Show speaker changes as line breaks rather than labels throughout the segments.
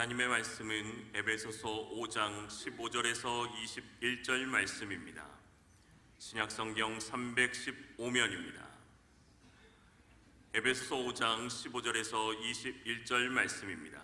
하나님의 말씀은 에베소서 5장 15절에서 21절 말씀입니다. 신약성경 315면입니다. 에베소서 5장 15절에서 21절 말씀입니다.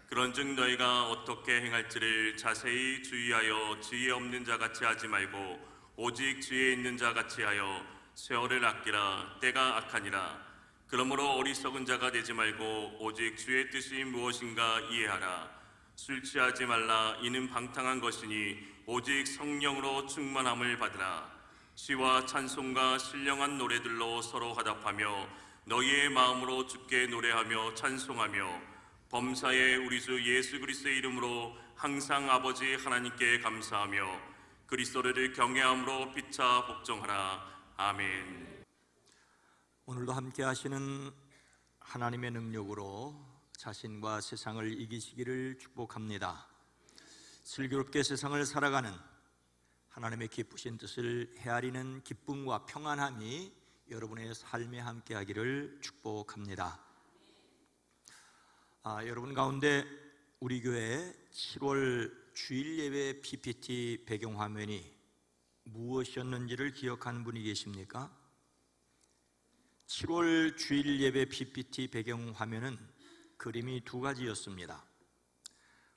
그런즉 너희가 어떻게 행할지를 자세히 주의하여 지혜 없는 자같이 하지 말고 오직 지혜 있는 자같이 하여 세월을 아끼라. 때가 악하니라. 그러므로 어리석은 자가 되지 말고 오직 주의 뜻이 무엇인가 이해하라. 술 취하지 말라. 이는 방탕한 것이니 오직 성령으로 충만함을 받으라. 시와 찬송과 신령한 노래들로 서로 화답하며 너희의 마음으로 주께 노래하며 찬송하며 범사에 우리 주 예수 그리스도의 이름으로 항상 아버지 하나님께 감사하며 그리스도를 경외함으로 피차 복종하라. 아멘.
오늘도 함께 하시는 하나님의 능력으로 자신과 세상을 이기시기를 축복합니다. 슬기롭게 세상을 살아가는 하나님의 기쁘신 뜻을 헤아리는 기쁨과 평안함이 여러분의 삶에 함께 하기를 축복합니다. 여러분 가운데 우리 교회 7월 주일 예배 PPT 배경화면이 무엇이었는지를 기억하는 분이 계십니까? 7월 주일 예배 PPT 배경화면은 그림이 두 가지였습니다.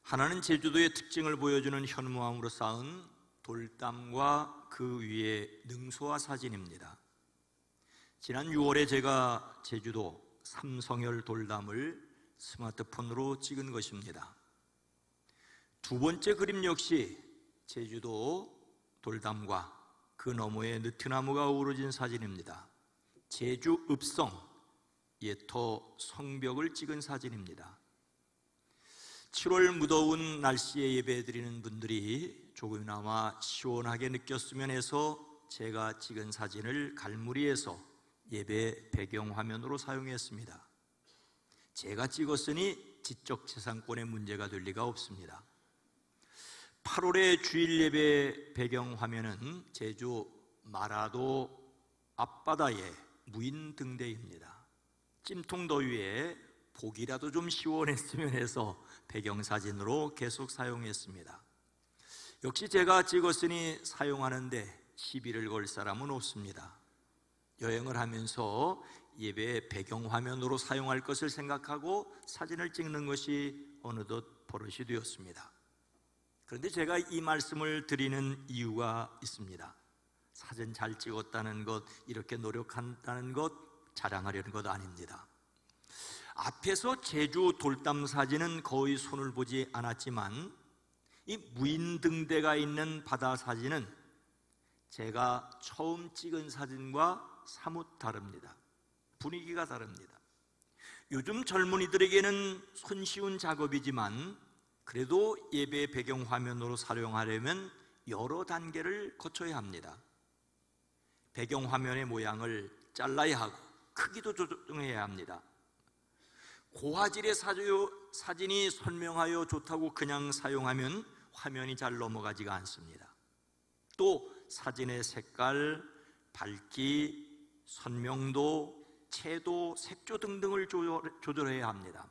하나는 제주도의 특징을 보여주는 현무암으로 쌓은 돌담과 그 위에 능소화 사진입니다. 지난 6월에 제가 제주도 삼성열 돌담을 스마트폰으로 찍은 것입니다. 두 번째 그림 역시 제주도 돌담과 그 너머에 느티나무가 어우러진 사진입니다. 제주 읍성 예토 성벽을 찍은 사진입니다. 7월 무더운 날씨에 예배드리는 분들이 조금이나마 시원하게 느꼈으면 해서 제가 찍은 사진을 갈무리해서 예배 배경화면으로 사용했습니다. 제가 찍었으니 지적재산권의 문제가 될 리가 없습니다. 8월의 주일 예배 배경화면은 제주 마라도 앞바다의 무인등대입니다. 찜통더위에 보기라도 좀 시원했으면 해서 배경사진으로 계속 사용했습니다. 역시 제가 찍었으니 사용하는데 시비를 걸 사람은 없습니다. 여행을 하면서 예배 배경화면으로 사용할 것을 생각하고 사진을 찍는 것이 어느덧 버릇이 되었습니다. 그런데 제가 이 말씀을 드리는 이유가 있습니다. 사진 잘 찍었다는 것, 이렇게 노력한다는 것, 자랑하려는 것 아닙니다. 앞에서 제주 돌담 사진은 거의 손을 보지 않았지만 이 무인등대가 있는 바다 사진은 제가 처음 찍은 사진과 사뭇 다릅니다. 분위기가 다릅니다. 요즘 젊은이들에게는 손쉬운 작업이지만 그래도 예배 배경화면으로 사용하려면 여러 단계를 거쳐야 합니다. 배경화면의 모양을 잘라야 하고 크기도 조정해야 합니다. 고화질의 사진이 선명하여 좋다고 그냥 사용하면 화면이 잘 넘어가지가 않습니다. 또 사진의 색깔, 밝기, 선명도, 채도, 색조 등등을 조절해야 합니다.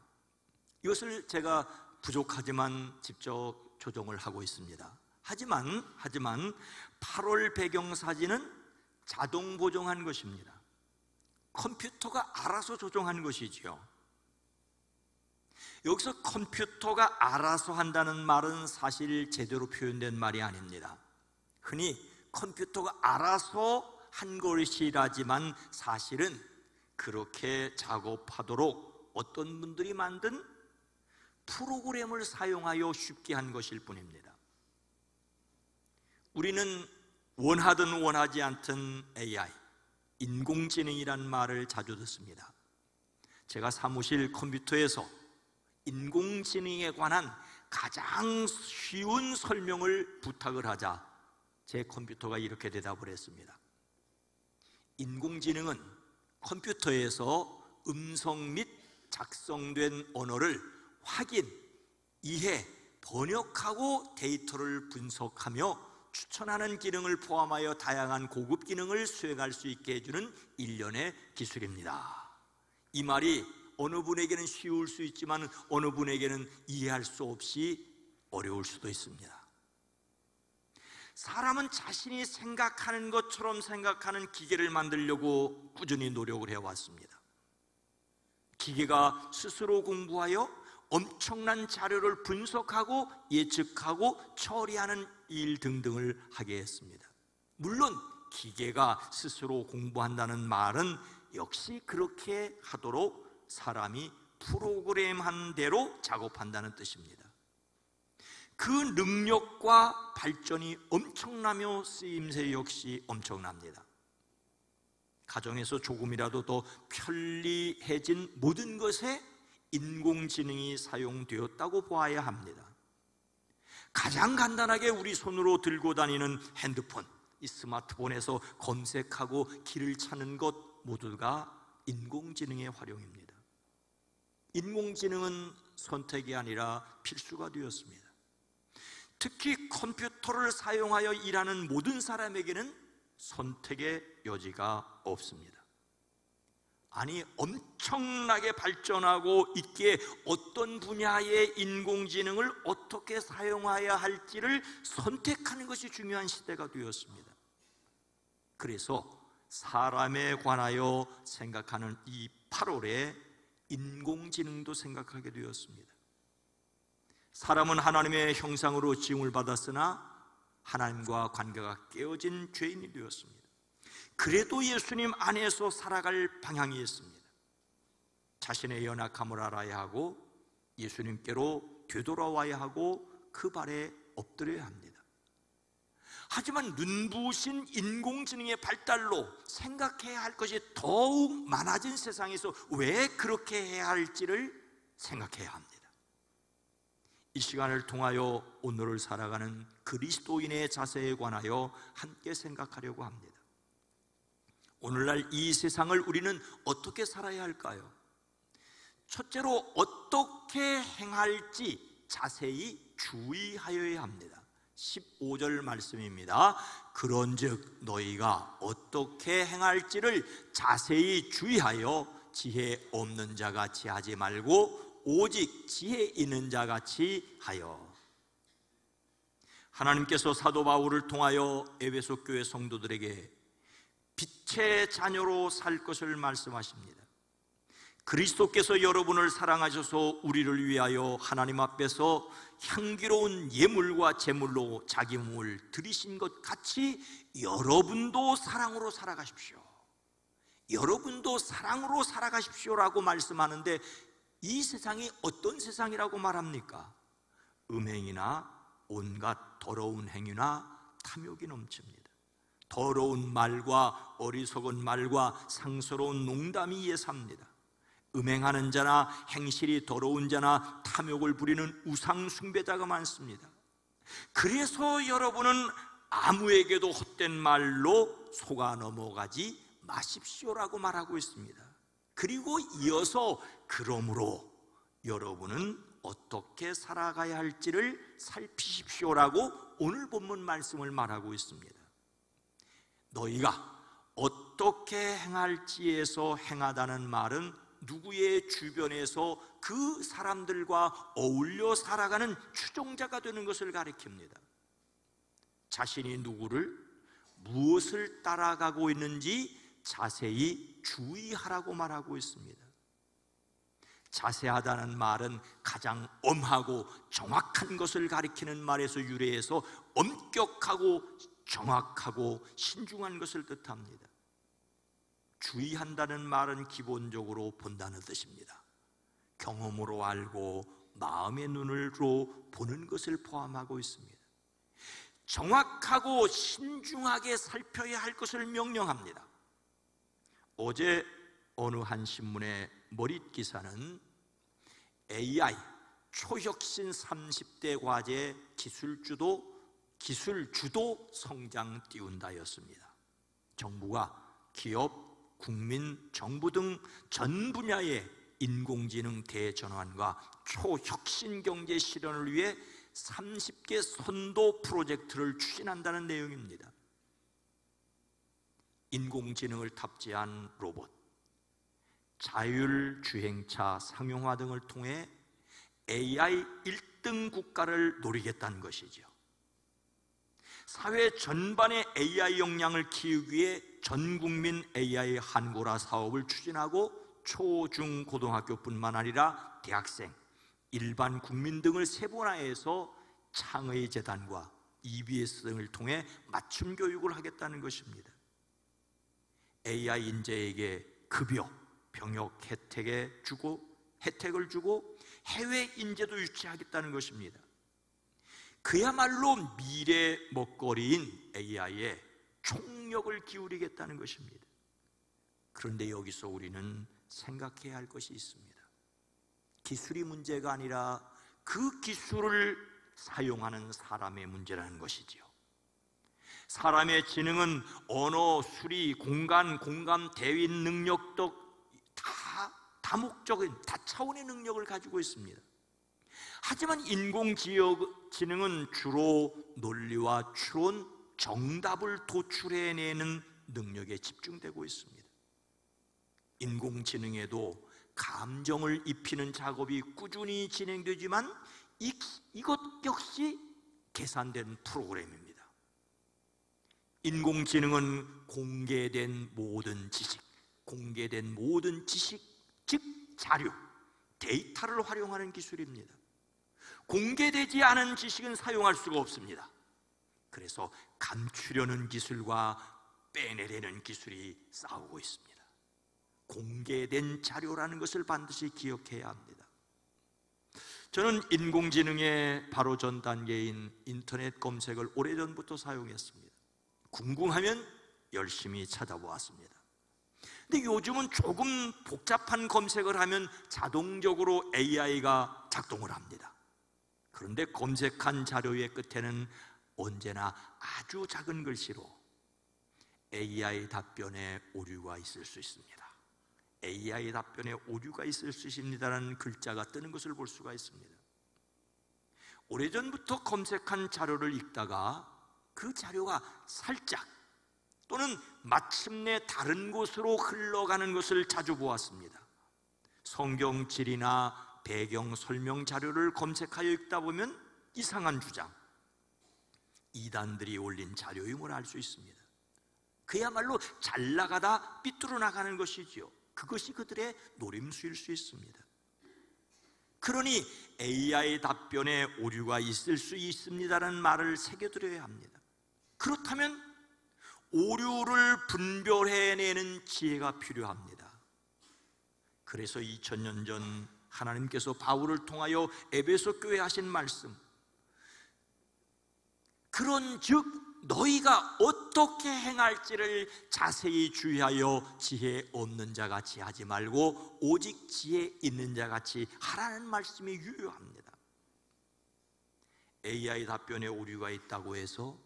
이것을 제가 부족하지만 직접 조정을 하고 있습니다. 하지만 8월 배경 사진은 자동 보정한 것입니다. 컴퓨터가 알아서 조정한 것이지요. 여기서 컴퓨터가 알아서 한다는 말은 사실 제대로 표현된 말이 아닙니다. 흔히 컴퓨터가 알아서 한 것이라지만 사실은 그렇게 작업하도록 어떤 분들이 만든 프로그램을 사용하여 쉽게 한 것일 뿐입니다. 우리는 원하든 원하지 않든 AI, 인공지능이란 말을 자주 듣습니다. 제가 사무실 컴퓨터에서 인공지능에 관한 가장 쉬운 설명을 부탁을 하자 제 컴퓨터가 이렇게 대답을 했습니다. 인공지능은 컴퓨터에서 음성 및 작성된 언어를 확인, 이해, 번역하고 데이터를 분석하며 추천하는 기능을 포함하여 다양한 고급 기능을 수행할 수 있게 해주는 일련의 기술입니다. 이 말이 어느 분에게는 쉬울 수 있지만 어느 분에게는 이해할 수 없이 어려울 수도 있습니다. 사람은 자신이 생각하는 것처럼 생각하는 기계를 만들려고 꾸준히 노력을 해왔습니다. 기계가 스스로 공부하여 엄청난 자료를 분석하고 예측하고 처리하는 일 등등을 하게 했습니다. 물론 기계가 스스로 공부한다는 말은 역시 그렇게 하도록 사람이 프로그램한 대로 작업한다는 뜻입니다. 그 능력과 발전이 엄청나며 쓰임새 역시 엄청납니다. 가정에서 조금이라도 더 편리해진 모든 것에 인공지능이 사용되었다고 보아야 합니다. 가장 간단하게 우리 손으로 들고 다니는 핸드폰, 이 스마트폰에서 검색하고 길을 찾는 것 모두가 인공지능의 활용입니다. 인공지능은 선택이 아니라 필수가 되었습니다. 특히 컴퓨터를 사용하여 일하는 모든 사람에게는 선택의 여지가 없습니다. 아니, 엄청나게 발전하고 있기에 어떤 분야의 인공지능을 어떻게 사용해야 할지를 선택하는 것이 중요한 시대가 되었습니다. 그래서 사람에 관하여 생각하는 이 8월에 인공지능도 생각하게 되었습니다. 사람은 하나님의 형상으로 지음을 받았으나 하나님과 관계가 깨어진 죄인이 되었습니다. 그래도 예수님 안에서 살아갈 방향이 있습니다. 자신의 연약함을 알아야 하고 예수님께로 되돌아와야 하고 그 발에 엎드려야 합니다. 하지만 눈부신 인공지능의 발달로 생각해야 할 것이 더욱 많아진 세상에서 왜 그렇게 해야 할지를 생각해야 합니다. 이 시간을 통하여 오늘을 살아가는 그리스도인의 자세에 관하여 함께 생각하려고 합니다. 오늘날 이 세상을 우리는 어떻게 살아야 할까요? 첫째로 어떻게 행할지 자세히 주의하여야 합니다. 15절 말씀입니다. 그런즉 너희가 어떻게 행할지를 자세히 주의하여 지혜 없는 자 같이 하지 말고 오직 지혜 있는 자 같이 하여. 하나님께서 사도 바울을 통하여 에베소 교회 성도들에게 빛의 자녀로 살 것을 말씀하십니다. 그리스도께서 여러분을 사랑하셔서 우리를 위하여 하나님 앞에서 향기로운 예물과 제물로 자기 몸을 드리신 것 같이 여러분도 사랑으로 살아가십시오. 여러분도 사랑으로 살아가십시오라고 말씀하는데, 이 세상이 어떤 세상이라고 말합니까? 음행이나 온갖 더러운 행위나 탐욕이 넘칩니다. 더러운 말과 어리석은 말과 상스러운 농담이 예사입니다. 음행하는 자나 행실이 더러운 자나 탐욕을 부리는 우상 숭배자가 많습니다. 그래서 여러분은 아무에게도 헛된 말로 속아 넘어가지 마십시오라고 말하고 있습니다. 그리고 이어서 그러므로 여러분은 어떻게 살아가야 할지를 살피십시오라고 오늘 본문 말씀을 말하고 있습니다. 너희가 어떻게 행할지에서 행하다는 말은 누구의 주변에서 그 사람들과 어울려 살아가는 추종자가 되는 것을 가리킵니다. 자신이 누구를 무엇을 따라가고 있는지 자세히 주의하라고 말하고 있습니다. 자세하다는 말은 가장 엄하고 정확한 것을 가리키는 말에서 유래해서 엄격하고 정확하고 신중한 것을 뜻합니다. 주의한다는 말은 기본적으로 본다는 뜻입니다. 경험으로 알고 마음의 눈으로 보는 것을 포함하고 있습니다. 정확하고 신중하게 살펴야 할 것을 명령합니다. 어제 어느 한 신문의 머릿 기사는 AI 초혁신 30대 과제 기술주도 성장 띄운다였습니다. 정부가 기업, 국민, 정부 등 전 분야의 인공지능 대전환과 초혁신 경제 실현을 위해 30개 선도 프로젝트를 추진한다는 내용입니다. 인공지능을 탑재한 로봇, 자율주행차 상용화 등을 통해 AI 1등 국가를 노리겠다는 것이죠. 사회 전반의 AI 역량을 키우기 위해 전국민 AI 한고라 사업을 추진하고 초, 중, 고등학교뿐만 아니라 대학생, 일반 국민 등을 세분화해서 창의재단과 EBS 등을 통해 맞춤 교육을 하겠다는 것입니다. AI 인재에게 급여, 병역 혜택을 주고 해외 인재도 유치하겠다는 것입니다. 그야말로 미래 먹거리인 AI에 총력을 기울이겠다는 것입니다. 그런데 여기서 우리는 생각해야 할 것이 있습니다. 기술이 문제가 아니라 그 기술을 사용하는 사람의 문제라는 것이지요. 사람의 지능은 언어, 수리, 공간, 공감, 대인 능력 등 다목적인 다차원의 능력을 가지고 있습니다. 하지만 인공지능은 주로 논리와 추론, 정답을 도출해내는 능력에 집중되고 있습니다. 인공지능에도 감정을 입히는 작업이 꾸준히 진행되지만 이것 역시 계산된 프로그램입니다. 인공지능은 공개된 모든 지식, 즉 자료, 데이터를 활용하는 기술입니다. 공개되지 않은 지식은 사용할 수가 없습니다. 그래서 감추려는 기술과 빼내려는 기술이 싸우고 있습니다. 공개된 자료라는 것을 반드시 기억해야 합니다. 저는 인공지능의 바로 전 단계인 인터넷 검색을 오래전부터 사용했습니다. 궁금하면 열심히 찾아보았습니다. 근데 요즘은 조금 복잡한 검색을 하면 자동적으로 AI가 작동을 합니다. 그런데 검색한 자료의 끝에는 언제나 아주 작은 글씨로 AI 답변에 오류가 있을 수 있습니다. AI 답변에 오류가 있을 수 있습니다라는 글자가 뜨는 것을 볼 수가 있습니다. 오래전부터 검색한 자료를 읽다가 그 자료가 살짝 또는 마침내 다른 곳으로 흘러가는 것을 자주 보았습니다. 성경질이나 배경 설명 자료를 검색하여 읽다 보면 이상한 주장, 이단들이 올린 자료임을 알 수 있습니다. 그야말로 잘 나가다 삐뚤어 나가는 것이지요. 그것이 그들의 노림수일 수 있습니다. 그러니 AI 답변에 오류가 있을 수 있습니다라는 말을 새겨드려야 합니다. 그렇다면 오류를 분별해내는 지혜가 필요합니다. 그래서 2000년 전 하나님께서 바울을 통하여 에베소 교회에 하신 말씀, 그런즉 너희가 어떻게 행할지를 자세히 주의하여 지혜 없는 자같이 하지 말고 오직 지혜 있는 자같이 하라는 말씀이 유효합니다. AI 답변에 오류가 있다고 해서,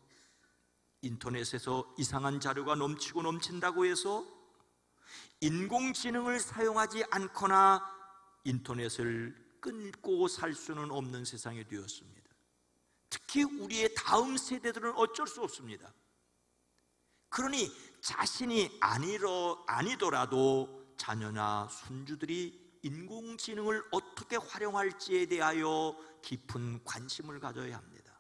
인터넷에서 이상한 자료가 넘치고 넘친다고 해서 인공지능을 사용하지 않거나 인터넷을 끊고 살 수는 없는 세상이 되었습니다. 특히 우리의 다음 세대들은 어쩔 수 없습니다. 그러니 자신이 아니더라도 자녀나 손주들이 인공지능을 어떻게 활용할지에 대하여 깊은 관심을 가져야 합니다.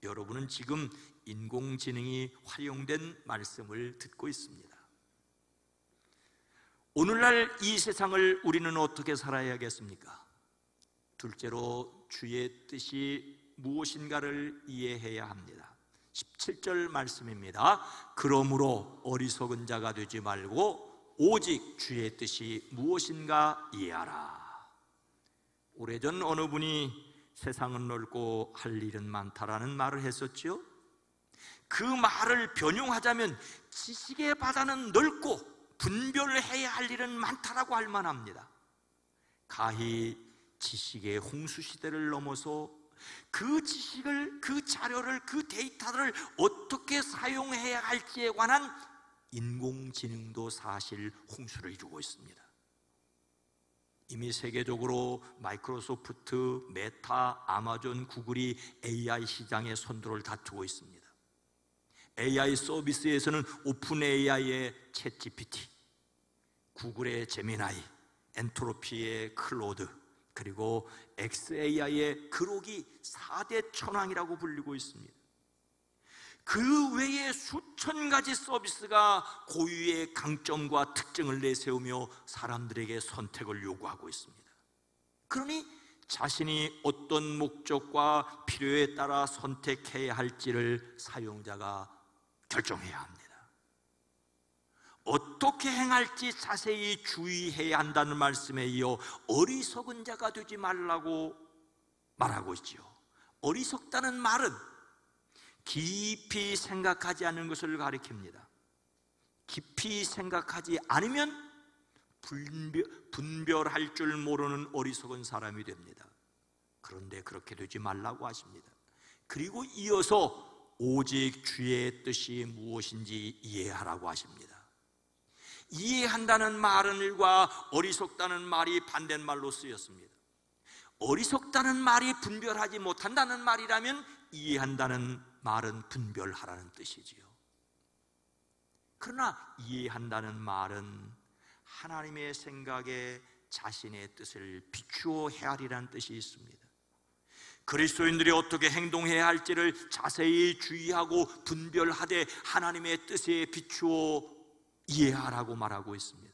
여러분은 지금 인공지능이 활용된 말씀을 듣고 있습니다. 오늘날 이 세상을 우리는 어떻게 살아야겠습니까? 둘째로 주의 뜻이 무엇인가를 이해해야 합니다. 17절 말씀입니다. 그러므로 어리석은 자가 되지 말고 오직 주의 뜻이 무엇인가 이해하라. 오래전 어느 분이 세상은 넓고 할 일은 많다라는 말을 했었죠. 그 말을 변형하자면 지식의 바다는 넓고 분별해야 할 일은 많다라고 할 만합니다. 가히 지식의 홍수 시대를 넘어서 그 지식을, 그 자료를, 그 데이터를 어떻게 사용해야 할지에 관한 인공지능도 사실 홍수를 이루고 있습니다. 이미 세계적으로 마이크로소프트, 메타, 아마존, 구글이 AI 시장의 선두를 다투고 있습니다. AI 서비스에서는 오픈 AI의 챗GPT, 구글의 제미나이, 엔트로피의 클로드, 그리고 XAI의 그록이 4대 천왕이라고 불리고 있습니다. 그 외에 수천 가지 서비스가 고유의 강점과 특징을 내세우며 사람들에게 선택을 요구하고 있습니다. 그러니 자신이 어떤 목적과 필요에 따라 선택해야 할지를 사용자가 결정해야 합니다. 어떻게 행할지 자세히 주의해야 한다는 말씀에 이어 어리석은 자가 되지 말라고 말하고 있지요. 어리석다는 말은 깊이 생각하지 않는 것을 가리킵니다. 깊이 생각하지 않으면 분별할 줄 모르는 어리석은 사람이 됩니다. 그런데 그렇게 되지 말라고 하십니다. 그리고 이어서 오직 주의 뜻이 무엇인지 이해하라고 하십니다. 이해한다는 말과 어리석다는 말이 반대말로 쓰였습니다. 어리석다는 말이 분별하지 못한다는 말이라면 이해한다는 말은 분별하라는 뜻이지요. 그러나 이해한다는 말은 하나님의 생각에 자신의 뜻을 비추어 헤아리라는 뜻이 있습니다. 그리스도인들이 어떻게 행동해야 할지를 자세히 주의하고 분별하되 하나님의 뜻에 비추어 이해하라고 말하고 있습니다.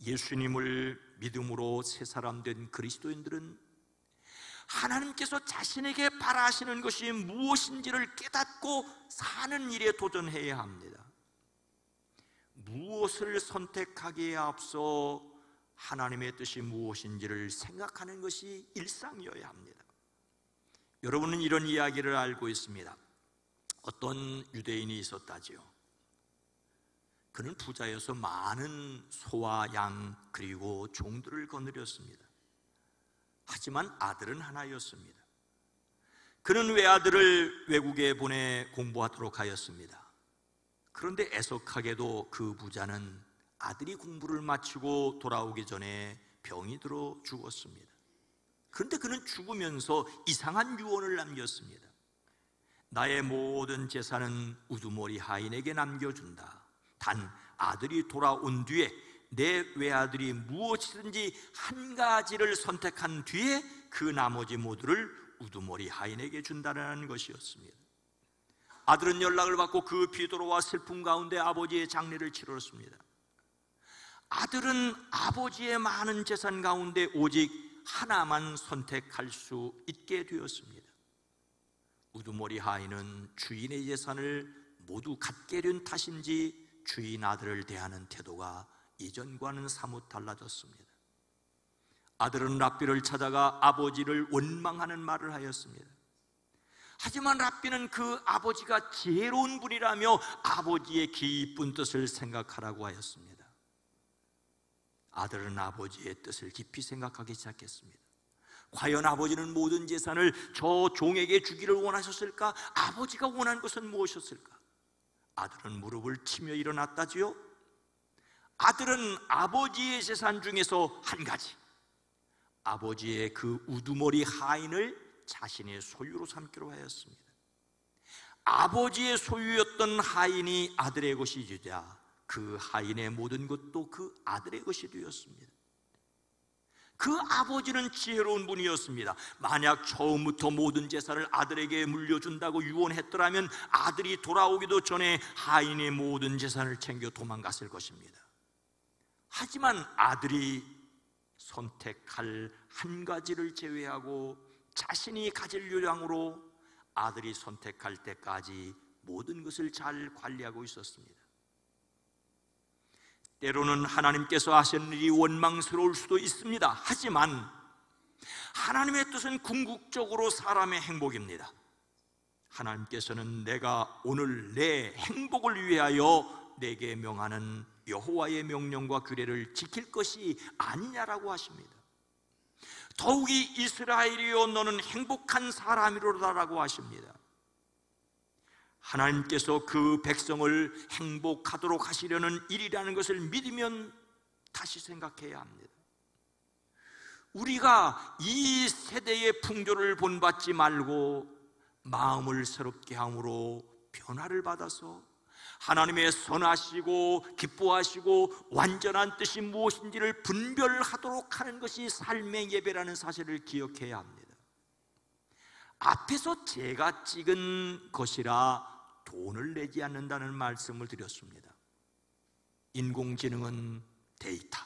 예수님을 믿음으로 새 사람 된 그리스도인들은 하나님께서 자신에게 바라시는 것이 무엇인지를 깨닫고 사는 일에 도전해야 합니다. 무엇을 선택하기에 앞서 하나님의 뜻이 무엇인지를 생각하는 것이 일상이어야 합니다. 여러분은 이런 이야기를 알고 있습니다. 어떤 유대인이 있었다지요. 그는 부자여서 많은 소와 양 그리고 종들을 거느렸습니다. 하지만 아들은 하나였습니다. 그는 외아들을 외국에 보내 공부하도록 하였습니다. 그런데 애석하게도 그 부자는 아들이 공부를 마치고 돌아오기 전에 병이 들어 죽었습니다. 그런데 그는 죽으면서 이상한 유언을 남겼습니다. 나의 모든 재산은 우두머리 하인에게 남겨준다. 단 아들이 돌아온 뒤에 내 외아들이 무엇이든지 한 가지를 선택한 뒤에 그 나머지 모두를 우두머리 하인에게 준다는 것이었습니다. 아들은 연락을 받고 그 비도로와 슬픔 가운데 아버지의 장례를 치렀습니다. 아들은 아버지의 많은 재산 가운데 오직 하나만 선택할 수 있게 되었습니다. 우두머리 하인은 주인의 재산을 모두 갖게 된 탓인지 주인 아들을 대하는 태도가 이전과는 사뭇 달라졌습니다. 아들은 랍비를 찾아가 아버지를 원망하는 말을 하였습니다. 하지만 랍비는 그 아버지가 지혜로운 분이라며 아버지의 깊은 뜻을 생각하라고 하였습니다. 아들은 아버지의 뜻을 깊이 생각하기 시작했습니다. 과연 아버지는 모든 재산을 저 종에게 주기를 원하셨을까? 아버지가 원한 것은 무엇이었을까? 아들은 무릎을 치며 일어났다지요. 아들은 아버지의 재산 중에서 한 가지, 아버지의 그 우두머리 하인을 자신의 소유로 삼기로 하였습니다. 아버지의 소유였던 하인이 아들의 것이 되자 그 하인의 모든 것도 그 아들의 것이 되었습니다. 그 아버지는 지혜로운 분이었습니다. 만약 처음부터 모든 재산을 아들에게 물려준다고 유언했더라면 아들이 돌아오기도 전에 하인의 모든 재산을 챙겨 도망갔을 것입니다. 하지만 아들이 선택할 한 가지를 제외하고 자신이 가질 요량으로 아들이 선택할 때까지 모든 것을 잘 관리하고 있었습니다. 때로는 하나님께서 하시는 일이 원망스러울 수도 있습니다. 하지만 하나님의 뜻은 궁극적으로 사람의 행복입니다. 하나님께서는 내가 오늘 내 행복을 위하여 내게 명하는 여호와의 명령과 규례를 지킬 것이 아니냐라고 하십니다. 더욱이 이스라엘이여 너는 행복한 사람이로다라고 하십니다. 하나님께서 그 백성을 행복하도록 하시려는 일이라는 것을 믿으면 다시 생각해야 합니다. 우리가 이 세대의 풍조를 본받지 말고 마음을 새롭게 함으로 변화를 받아서 하나님의 선하시고 기뻐하시고 완전한 뜻이 무엇인지를 분별하도록 하는 것이 삶의 예배라는 사실을 기억해야 합니다. 앞에서 제가 찍은 것이라 돈을 내지 않는다는 말씀을 드렸습니다. 인공지능은 데이터,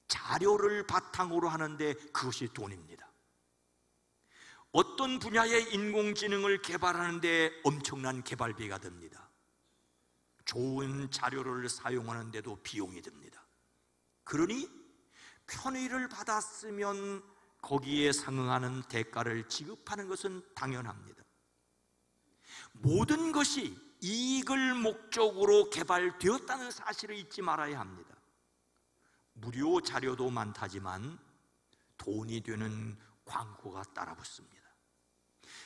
자료를 바탕으로 하는데 그것이 돈입니다. 어떤 분야의 인공지능을 개발하는데 엄청난 개발비가 듭니다. 좋은 자료를 사용하는데도 비용이 듭니다. 그러니 편의를 받았으면 거기에 상응하는 대가를 지급하는 것은 당연합니다. 모든 것이 이익을 목적으로 개발되었다는 사실을 잊지 말아야 합니다. 무료 자료도 많다지만 돈이 되는 광고가 따라붙습니다.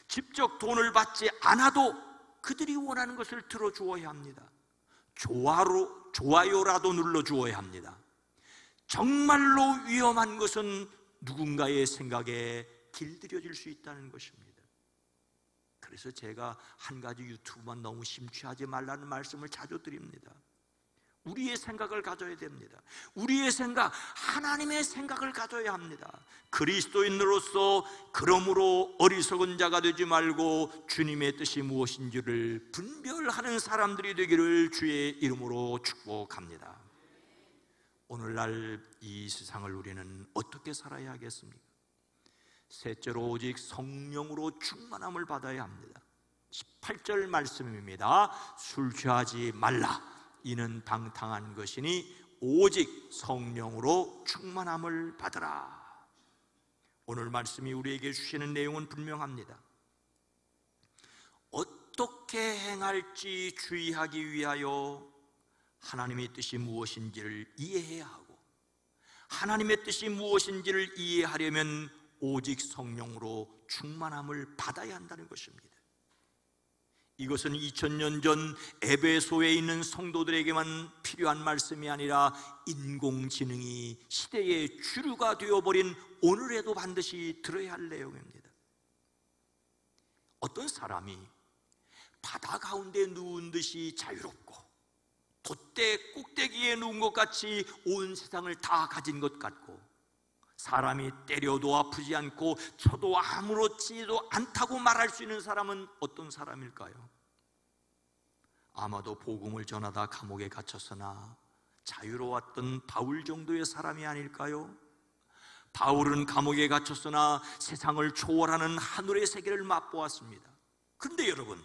직접 돈을 받지 않아도 그들이 원하는 것을 들어주어야 합니다. 좋아요라도 눌러주어야 합니다. 정말로 위험한 것은 누군가의 생각에 길들여질 수 있다는 것입니다. 그래서 제가 한 가지 유튜브만 너무 심취하지 말라는 말씀을 자주 드립니다. 우리의 생각을 가져야 됩니다. 우리의 생각, 하나님의 생각을 가져야 합니다. 그리스도인으로서 그러므로 어리석은 자가 되지 말고 주님의 뜻이 무엇인지를 분별하는 사람들이 되기를 주의 이름으로 축복합니다. 오늘날 이 세상을 우리는 어떻게 살아야 하겠습니까? 셋째로 오직 성령으로 충만함을 받아야 합니다. 18절 말씀입니다. 술 취하지 말라. 이는 방탕한 것이니 오직 성령으로 충만함을 받으라. 오늘 말씀이 우리에게 주시는 내용은 분명합니다. 어떻게 행할지 주의하기 위하여 하나님의 뜻이 무엇인지를 이해해야 하고, 하나님의 뜻이 무엇인지를 이해하려면 오직 성령으로 충만함을 받아야 한다는 것입니다. 이것은 2000년 전 에베소에 있는 성도들에게만 필요한 말씀이 아니라 인공지능이 시대의 주류가 되어버린 오늘에도 반드시 들어야 할 내용입니다. 어떤 사람이 바다 가운데 누운 듯이 자유롭고 돛대 꼭대기에 누운 것 같이 온 세상을 다 가진 것 같고, 사람이 때려도 아프지 않고 쳐도 아무렇지도 않다고 말할 수 있는 사람은 어떤 사람일까요? 아마도 복음을 전하다 감옥에 갇혔으나 자유로웠던 바울 정도의 사람이 아닐까요? 바울은 감옥에 갇혔으나 세상을 초월하는 하늘의 세계를 맛보았습니다. 그런데 여러분,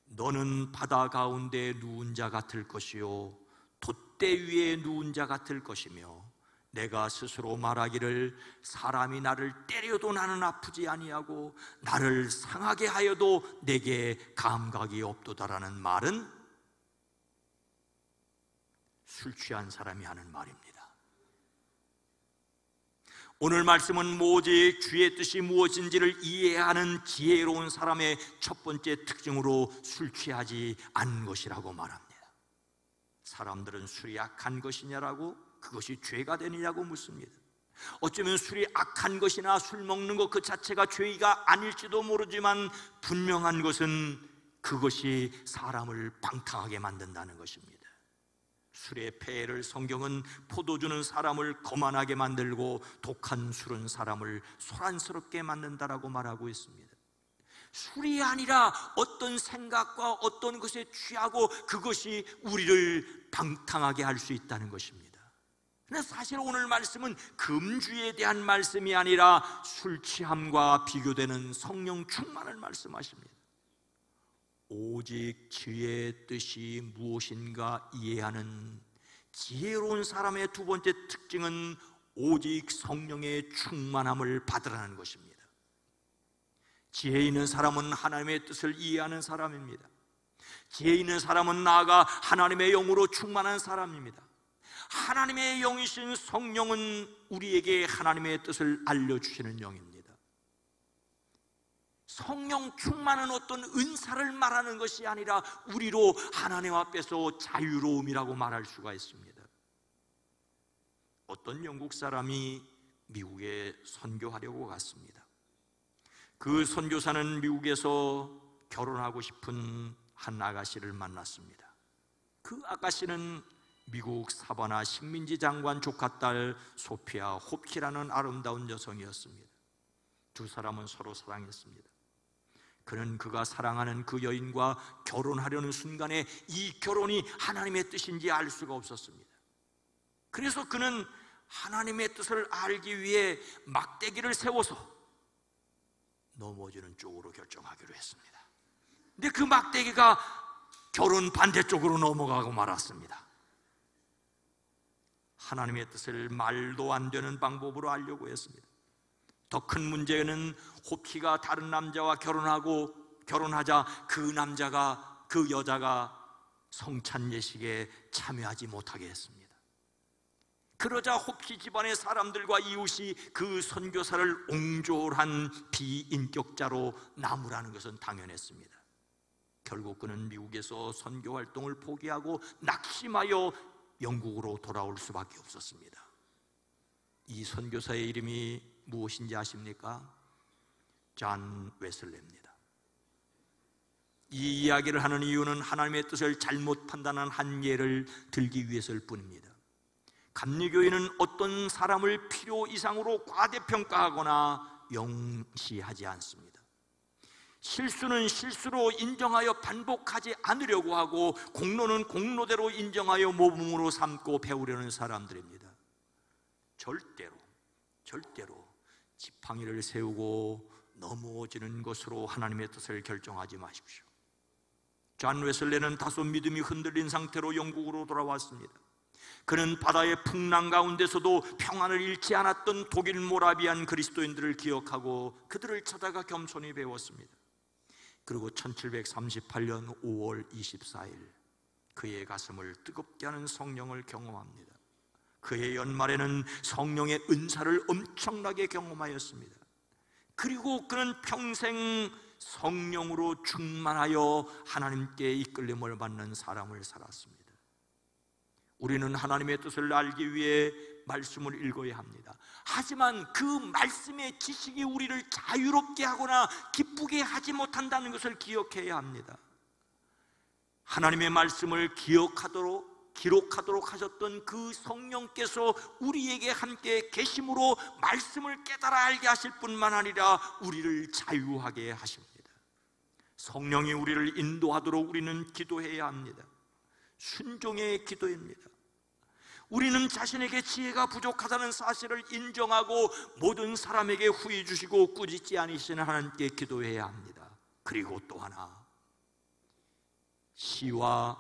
너는 바다 가운데 누운 자 같을 것이요 돛대 위에 누운 자 같을 것이며, 내가 스스로 말하기를 사람이 나를 때려도 나는 아프지 아니하고 나를 상하게 하여도 내게 감각이 없도다라는 말은 술 취한 사람이 하는 말입니다. 오늘 말씀은 오직 주의 뜻이 무엇인지를 이해하는 지혜로운 사람의 첫 번째 특징으로 술 취하지 않은 것이라고 말합니다. 사람들은 술이 악한 것이냐라고, 그것이 죄가 되느냐고 묻습니다. 어쩌면 술이 악한 것이나 술 먹는 것 그 자체가 죄가 아닐지도 모르지만 분명한 것은 그것이 사람을 방탕하게 만든다는 것입니다. 술의 폐해를 성경은 포도주는 사람을 거만하게 만들고 독한 술은 사람을 소란스럽게 만든다라고 말하고 있습니다. 술이 아니라 어떤 생각과 어떤 것에 취하고 그것이 우리를 방탕하게 할 수 있다는 것입니다. 그런데 사실 오늘 말씀은 금주에 대한 말씀이 아니라 술 취함과 비교되는 성령 충만을 말씀하십니다. 오직 주의 뜻이 무엇인가 이해하는 지혜로운 사람의 두 번째 특징은 오직 성령의 충만함을 받으라는 것입니다. 지혜 있는 사람은 하나님의 뜻을 이해하는 사람입니다. 지혜 있는 사람은 나아가 하나님의 영으로 충만한 사람입니다. 하나님의 영이신 성령은 우리에게 하나님의 뜻을 알려주시는 영입니다. 성령 충만은 어떤 은사를 말하는 것이 아니라 우리로 하나님 앞에서 자유로움이라고 말할 수가 있습니다. 어떤 영국 사람이 미국에 선교하려고 갔습니다. 그 선교사는 미국에서 결혼하고 싶은 한 아가씨를 만났습니다. 그 아가씨는 미국 사바나 식민지 장관 조카딸 소피아 홉키라는 아름다운 여성이었습니다. 두 사람은 서로 사랑했습니다. 그는 그가 사랑하는 그 여인과 결혼하려는 순간에 이 결혼이 하나님의 뜻인지 알 수가 없었습니다. 그래서 그는 하나님의 뜻을 알기 위해 막대기를 세워서 넘어지는 쪽으로 결정하기로 했습니다. 근데 그 막대기가 결혼 반대쪽으로 넘어가고 말았습니다. 하나님의 뜻을 말도 안 되는 방법으로 알려고 했습니다. 더 큰 문제는 홉키가 다른 남자와 결혼하자 그 여자가 성찬 예식에 참여하지 못하게 했습니다. 그러자 홉키 집안의 사람들과 이웃이 그 선교사를 옹졸한 비인격자로 나무라는 것은 당연했습니다. 결국 그는 미국에서 선교 활동을 포기하고 낙심하여 영국으로 돌아올 수밖에 없었습니다. 이 선교사의 이름이 무엇인지 아십니까? 존 웨슬레입니다. 이 이야기를 하는 이유는 하나님의 뜻을 잘못 판단한 한 예를 들기 위해서일 뿐입니다. 감리교인은 어떤 사람을 필요 이상으로 과대평가하거나 영시하지 않습니다. 실수는 실수로 인정하여 반복하지 않으려고 하고 공로는 공로대로 인정하여 모범으로 삼고 배우려는 사람들입니다. 절대로 지팡이를 세우고 넘어지는 것으로 하나님의 뜻을 결정하지 마십시오. 존 웨슬레는 다소 믿음이 흔들린 상태로 영국으로 돌아왔습니다. 그는 바다의 풍랑 가운데서도 평안을 잃지 않았던 독일 모라비안 그리스도인들을 기억하고 그들을 찾아가 겸손히 배웠습니다. 그리고 1738년 5월 24일 그의 가슴을 뜨겁게 하는 성령을 경험합니다. 그의 연말에는 성령의 은사를 엄청나게 경험하였습니다. 그리고 그는 평생 성령으로 충만하여 하나님께 이끌림을 받는 사람을 살았습니다. 우리는 하나님의 뜻을 알기 위해 말씀을 읽어야 합니다. 하지만 그 말씀의 지식이 우리를 자유롭게 하거나 기쁘게 하지 못한다는 것을 기억해야 합니다. 하나님의 말씀을 기록하도록 하셨던 그 성령께서 우리에게 함께 계심으로 말씀을 깨달아 알게 하실 뿐만 아니라 우리를 자유하게 하십니다. 성령이 우리를 인도하도록 우리는 기도해야 합니다. 순종의 기도입니다. 우리는 자신에게 지혜가 부족하다는 사실을 인정하고 모든 사람에게 후히 주시고 꾸짖지 않으시는 하나님께 기도해야 합니다. 그리고 또 하나, 시와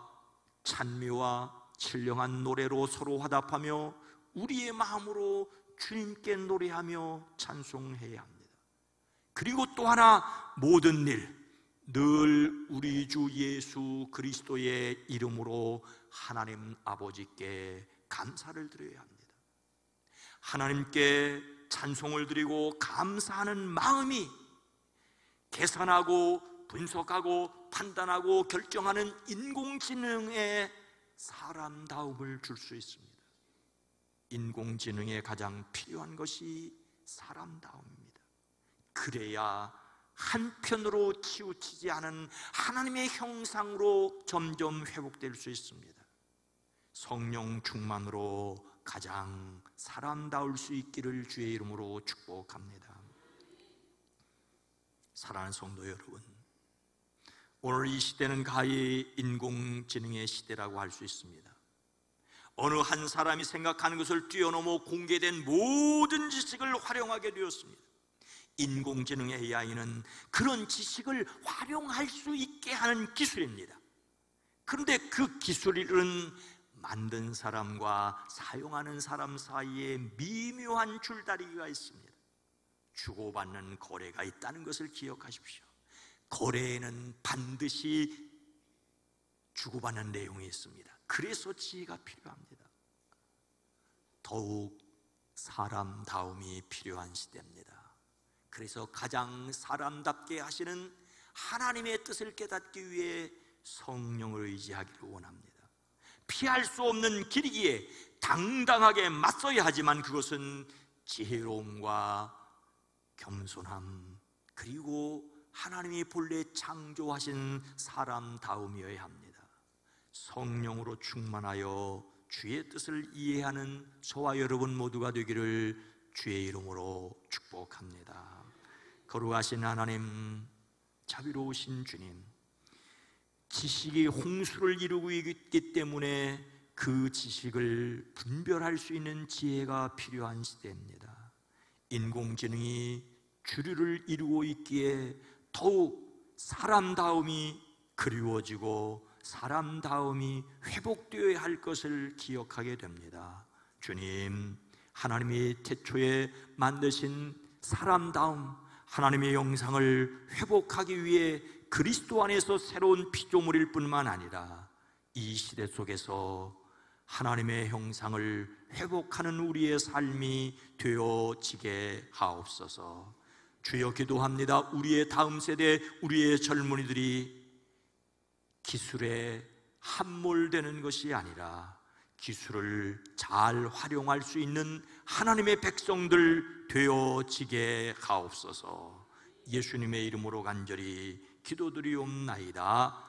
찬미와 신령한 노래로 서로 화답하며 우리의 마음으로 주님께 노래하며 찬송해야 합니다. 그리고 또 하나, 모든 일 늘 우리 주 예수 그리스도의 이름으로 하나님 아버지께 감사를 드려야 합니다. 하나님께 찬송을 드리고 감사하는 마음이 계산하고 분석하고 판단하고 결정하는 인공지능에 사람다움을 줄 수 있습니다. 인공지능에 가장 필요한 것이 사람다움입니다. 그래야 한편으로 치우치지 않은 하나님의 형상으로 점점 회복될 수 있습니다. 성령 충만으로 가장 사람다울 수 있기를 주의 이름으로 축복합니다. 사랑하는 성도 여러분, 오늘 이 시대는 가히 인공지능의 시대라고 할 수 있습니다. 어느 한 사람이 생각하는 것을 뛰어넘어 공개된 모든 지식을 활용하게 되었습니다. 인공지능의 AI는 그런 지식을 활용할 수 있게 하는 기술입니다. 그런데 그 기술은 만든 사람과 사용하는 사람 사이에 미묘한 줄다리기가 있습니다. 주고받는 거래가 있다는 것을 기억하십시오. 거래에는 반드시 주고받는 내용이 있습니다. 그래서 지혜가 필요합니다. 더욱 사람다움이 필요한 시대입니다. 그래서 가장 사람답게 하시는 하나님의 뜻을 깨닫기 위해 성령을 의지하기를 원합니다. 피할 수 없는 길이기에 당당하게 맞서야 하지만 그것은 지혜로움과 겸손함 그리고 하나님이 본래 창조하신 사람다움이어야 합니다. 성령으로 충만하여 주의 뜻을 이해하는 저와 여러분 모두가 되기를 주의 이름으로 축복합니다. 거룩하신 하나님, 자비로우신 주님, 지식이 홍수를 이루고 있기 때문에 그 지식을 분별할 수 있는 지혜가 필요한 시대입니다. 인공지능이 주류를 이루고 있기에 더욱 사람다움이 그리워지고 사람다움이 회복되어야 할 것을 기억하게 됩니다. 주님, 하나님이 태초에 만드신 사람다움, 하나님의 영상을 회복하기 위해 그리스도 안에서 새로운 피조물일 뿐만 아니라 이 시대 속에서 하나님의 형상을 회복하는 우리의 삶이 되어지게 하옵소서. 주여, 기도합니다. 우리의 다음 세대, 우리의 젊은이들이 기술에 함몰되는 것이 아니라 기술을 잘 활용할 수 있는 하나님의 백성들 되어지게 하옵소서. 예수님의 이름으로 간절히 기도드리옵나이다.